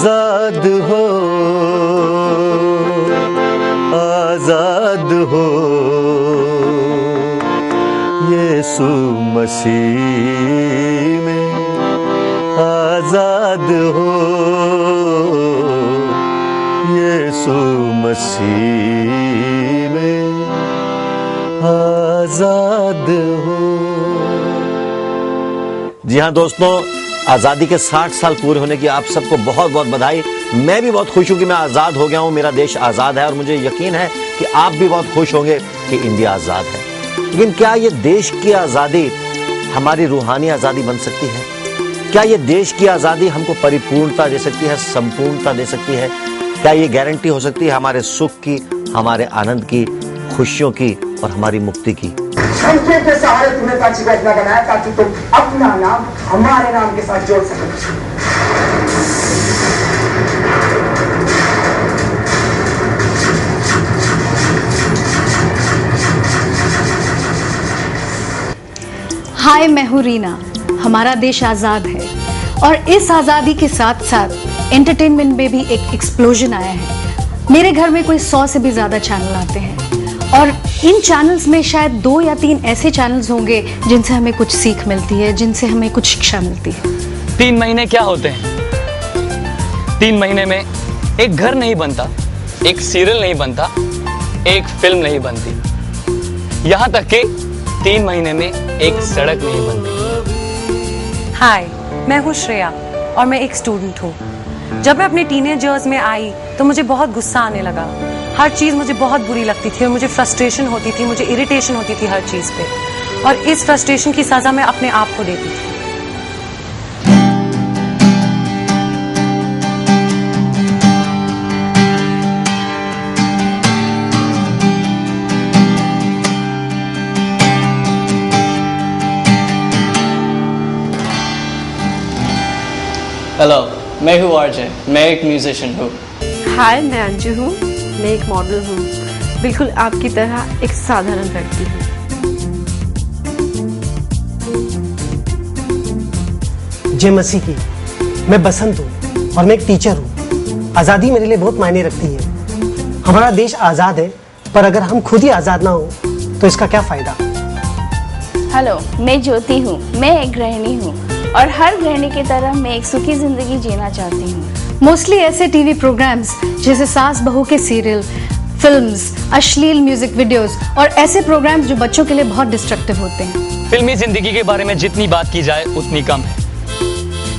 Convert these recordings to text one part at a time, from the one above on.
आजाद हो, आजाद हो, यीशु मसीह में आजाद हो, यीशु मसीह में आजाद हो। जी हाँ दोस्तों, आज़ादी के 60 साल पूरे होने की आप सबको बहुत बहुत बधाई। मैं भी बहुत खुश हूँ कि मैं आज़ाद हो गया हूँ, मेरा देश आज़ाद है और मुझे यकीन है कि आप भी बहुत खुश होंगे कि इंडिया आज़ाद है। लेकिन क्या ये देश की आज़ादी हमारी रूहानी आज़ादी बन सकती है? क्या ये देश की आज़ादी हमको परिपूर्णता दे सकती है, संपूर्णता दे सकती है? क्या ये गारंटी हो सकती है हमारे सुख की, हमारे आनंद की, खुशियों की और हमारी मुक्ति की? संकेत के सहारे तुम्हें प्राची का इतना बनाया ताकि तुम अपना नाम हमारे नाम के साथ जोड़ सको। हाय, मैं हूँ रीना। हमारा देश आज़ाद है और इस आज़ादी के साथ साथ एंटरटेनमेंट में भी एक एक्सप्लोजन आया है। मेरे घर में कोई 100 से भी ज़्यादा चैनल आते हैं और इन चैनल्स में शायद 2 या 3 ऐसे चैनल्स होंगे जिनसे हमें कुछ सीख मिलती है, जिनसे हमें कुछ शिक्षा मिलती है। 3 महीने क्या होते हैं? 3 महीने में एक घर नहीं बनता, एक सीरियल नहीं बनता, एक फिल्म नहीं बनती, यहाँ तक कि 3 महीने में एक सड़क नहीं बनती। हाय, मैं हूँ श्रेया और मैं एक स्टूडेंट हूँ। जब मैं अपने टीनेज ईयर्स में आई तो मुझे बहुत गुस्सा आने लगा। हर चीज़ मुझे बहुत बुरी लगती थी और मुझे फ्रस्ट्रेशन होती थी, मुझे इरिटेशन होती थी हर चीज़ पे, और इस फ्रस्ट्रेशन की सज़ा मैं अपने आप को देती थी। हेलो, मैं हूँ आरजे, मैं एक म्यूजिशियन हूँ। हाय, मैं अंजू हूँ, मैं एक मॉडल हूँ, बिल्कुल आपकी तरह एक साधारण व्यक्ति हूँ। जय मसीह की। मैं बसंत हूँ और मैं एक टीचर हूँ। आज़ादी मेरे लिए बहुत मायने रखती है। हमारा देश आज़ाद है, पर अगर हम खुद ही आज़ाद ना हो तो इसका क्या फ़ायदा। हेलो, मैं ज्योति हूँ, मैं एक गृहिणी हूँ और हर गृहिणी की तरह मैं एक सुखी जिंदगी जीना चाहती हूँ। मोस्टली ऐसे टीवी प्रोग्राम्स जैसे सास बहू के सीरियल, फिल्म्स, अश्लील म्यूजिक वीडियोस और ऐसे प्रोग्राम्स जो बच्चों के लिए बहुत डिस्ट्रक्टिव होते हैं। फिल्मी जिंदगी के बारे में जितनी बात की जाए उतनी कम है।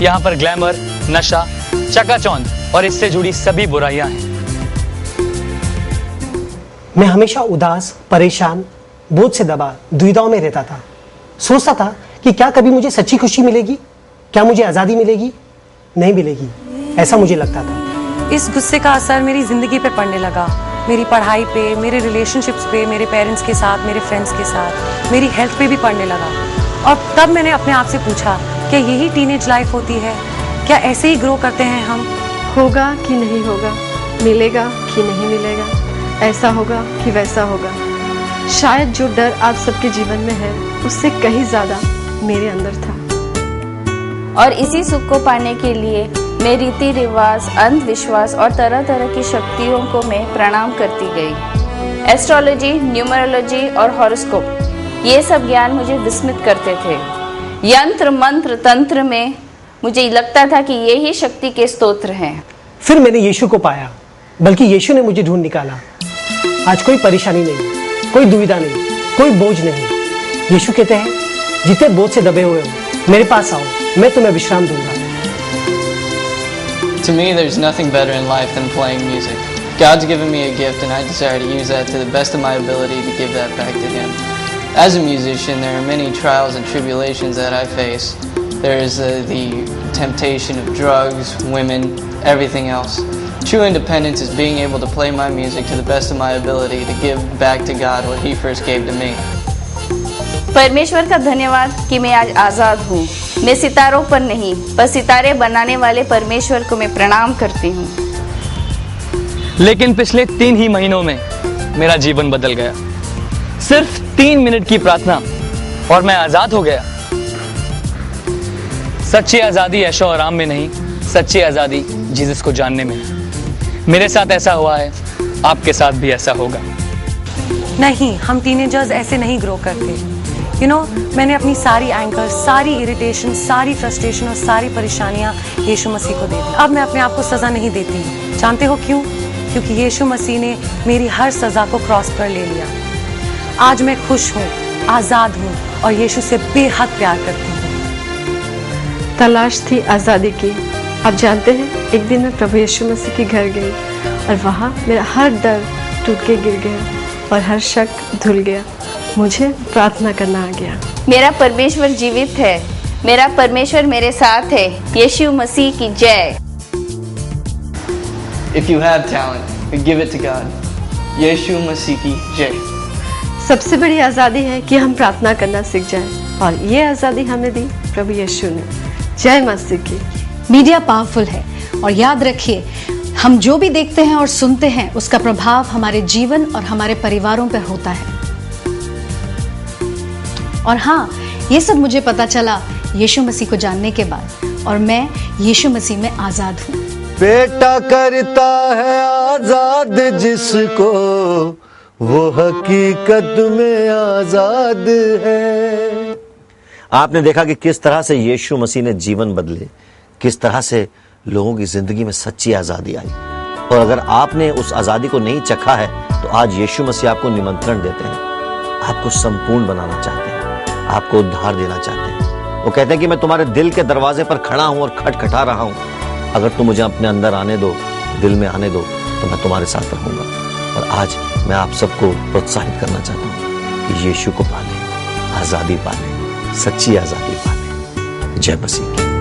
यहाँ पर ग्लैमर, नशा, चकाचौंध और इससे जुड़ी सभी बुराइयां हैं। मैं हमेशा उदास, परेशान, बोझ से दबा, दुविधाओं में रहता था। सोचता था कि क्या कभी मुझे सच्ची खुशी मिलेगी, क्या मुझे आज़ादी मिलेगी? नहीं मिलेगी, ऐसा मुझे लगता था। इस गुस्से का असर मेरी ज़िंदगी पे पड़ने लगा, मेरी पढ़ाई पे, मेरे रिलेशनशिप्स पे, मेरे पेरेंट्स के साथ, मेरे फ्रेंड्स के साथ, मेरी हेल्थ पे भी पड़ने लगा। और तब मैंने अपने आप से पूछा, क्या यही टीनेज लाइफ होती है? क्या ऐसे ही ग्रो करते हैं हम? होगा कि नहीं होगा, मिलेगा कि नहीं मिलेगा, ऐसा होगा कि वैसा होगा। शायद जो डर आप सबके जीवन में है उससे कहीं ज़्यादा मेरे अंदर था। और इसी सुख को पाने के लिए मैं रीति रिवाज, अंधविश्वास और तरह तरह की शक्तियों को मैं प्रणाम करती गई। एस्ट्रोलॉजी, न्यूमरोलॉजी और हॉरोस्कोप, ये सब ज्ञान मुझे विस्मित करते थे। यंत्र मंत्र तंत्र में मुझे लगता था कि ये ही शक्ति के स्तोत्र हैं। फिर मैंने यीशु को पाया, बल्कि यीशु ने मुझे ढूंढ निकाला। आज कोई परेशानी नहीं, कोई दुविधा नहीं, कोई बोझ नहीं। यीशु कहते हैं, जितने बोझ से दबे हुए हो मेरे पास आओ, मैं तुम्हें विश्राम दूंगा। To me, there's nothing better in life than playing music. God's given me a gift and I desire to use that to the best of my ability to give that back to Him. As a musician, there are many trials and tribulations that I face. There is the temptation of drugs, women, everything else. True independence is being able to play my music to the best of my ability to give back to God what He first gave to me. परमेश्वर का धन्यवाद कि मैं आज आज़ाद हूँ। मैं सितारों पर नहीं, पर सितारे बनाने वाले परमेश्वर को मैं प्रणाम करती हूँ। लेकिन पिछले 3 ही महीनों में मेरा जीवन बदल गया। सिर्फ 3 मिनट की प्रार्थना और मैं आज़ाद हो गया। सच्ची आज़ादी ऐशो आराम में नहीं, सच्ची आज़ादी जीसस को जानने में। मेरे साथ ऐसा हुआ है, आपके साथ भी ऐसा होगा। नहीं, हम टीनेजर्स ऐसे नहीं ग्रो करते। यू नो, मैंने अपनी सारी एंकर, सारी इरिटेशन, सारी फ्रस्ट्रेशन और सारी परेशानियां यीशु मसीह को दे दी। अब मैं अपने आप को सज़ा नहीं देती। जानते हो क्यों? क्योंकि यीशु मसीह ने मेरी हर सज़ा को क्रॉस पर ले लिया। आज मैं खुश हूँ, आज़ाद हूँ और यीशु से बेहद प्यार करती हूँ। तलाश थी आज़ादी की। आप जानते हैं, एक दिन मैं प्रभु यीशु मसीह के घर गई और वहाँ मेरा हर डर टूट के गिर गया और हर शक धुल गया। मुझे प्रार्थना करना आ गया। मेरा परमेश्वर जीवित है, मेरा परमेश्वर मेरे साथ है। यीशु मसीह की जय। If you have talent, give it to God. यीशु मसीह की जय। सबसे बड़ी आज़ादी है कि हम प्रार्थना करना सीख जाएं और ये आज़ादी हमें दी प्रभु यीशु ने। जय मसीह की। मीडिया पावरफुल है और याद रखिए, हम जो भी देखते हैं और सुनते हैं उसका प्रभाव हमारे जीवन और हमारे परिवारों पर होता है। और हाँ, ये सब मुझे पता चला यीशु मसीह को जानने के बाद, और मैं यीशु मसीह में आज़ाद हूँ। बेटा करता है आजाद जिसको, वो हकीकत में आजाद है। आपने देखा कि किस तरह से यीशु मसीह ने जीवन बदले, किस तरह से लोगों की जिंदगी में सच्ची आजादी आई। और अगर आपने उस आजादी को नहीं चखा है तो आज यीशु मसीह आपको निमंत्रण देते हैं, आपको संपूर्ण बनाना चाहते हैं, आपको उद्धार देना चाहते हैं। वो कहते हैं कि मैं तुम्हारे दिल के दरवाजे पर खड़ा हूं और खटखटा रहा हूं, अगर तुम मुझे अपने अंदर आने दो, दिल में आने दो, तो मैं तुम्हारे साथ रहूंगा। और आज मैं आप सबको प्रोत्साहित करना चाहता हूं कि यीशु को पालें, आजादी पालें, सच्ची आजादी पालें। जय मसीह की।